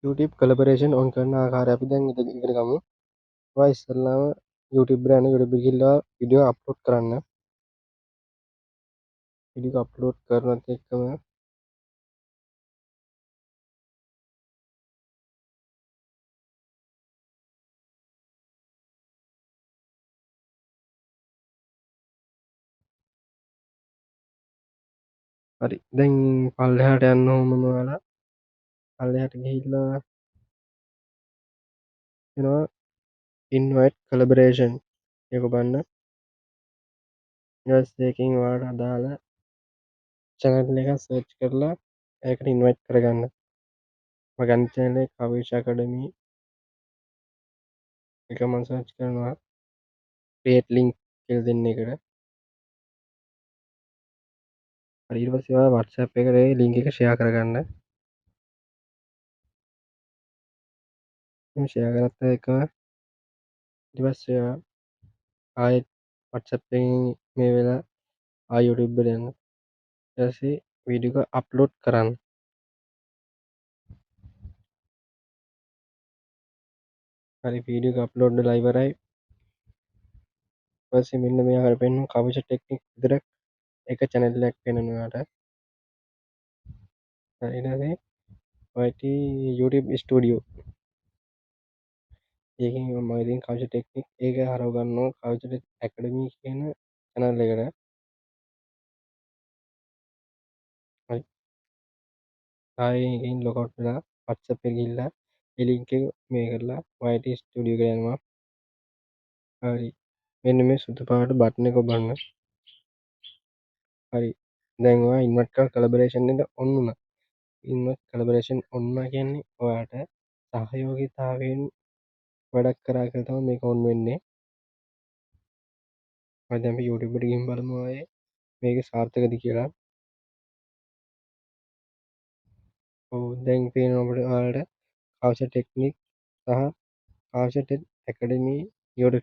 YouTube කොලැබොරේෂන් on කරන ආකාරය අපි දැන් ඉගෙන ගමු. ඔයා ඉස්සෙල්ලාම YouTube එකට යන්න. YouTube එකට ගිහිල්ලා වීඩියෝ අප්ලෝඩ් කරන්න. වීඩියෝ අප්ලෝඩ් කරනත් එක්කම හරි. දැන් පල්ලෙහාට යන්න ඕනම ඔයාලා පල්ලෙහාට ගිහිල්ලා එනවා invite collaboration එක බලන්න. ඊට පස්සේ ඒකෙන් ඔයාලට අදාළ channel එක search කරලා ඒකට invite කරගන්න. මගේ අනිත් channel එක කවිෂ academy එක මම search කරනවා create link කියලා දෙන්න එකට. හරි. ඊට පස්සේ ඔයාලා WhatsApp එකට ඒ link එක share කරගන්න. එහෙම share කරත් එක්කම ඊට පස්සේ ඔයා ආයෙත් WhatsApp එකෙන් මේ වෙලා ආයෙ YouTube එකට යන්න. ඊට පස්සේ වීඩියෝ එක අප්ලෝඩ් කරන්න. හරි. වීඩියෝ එක අප්ලෝඩ් වෙලා ඉවරයි. ඊට පස්සේ මෙන්න මේ ආකාරයට පෙන්නනවා කවිෂ ටෙක්නික් විතරක් එක channel එකක් පෙන්නනවා ඔයාලට. හරි. ඊට පස්සේ ඔයාට YouTube studio ඒකෙන් මම ඉතින් කවිෂ ටෙක්නික් ඒක හරව ගන්නවා කවිෂ academy කියන channel එකට. හරි. ආයෙ ඒකෙන් log out වෙලා WhatsApp එකට ගිහිල්ලා ඒ link එක මේ කරලා ඔයාට studio එකට යනවා. හරි. මෙන්න මේ සුදු පාට බටන් එක ඔබන්න. හරි. දැන් ඔයා invite කරලා collaboration එකට ඔන් වුණා. invite collaboration ඔන් වුණා කියන්නේ ඔයාට සහයෝගීතාවයෙන් වැඩක් කරා කියලා තමයි මේක ඔන් වෙන්නේ. හරි. දැන් අපි YouTube එකට ගිහින් බලමු ආයේ මේක සාර්ථකද කියලා. ඔව් දැන් පේනවා අපිට ඔයාලට කවිෂ ටෙක්නික් සහ කවිෂ ටෙක් academy YouTube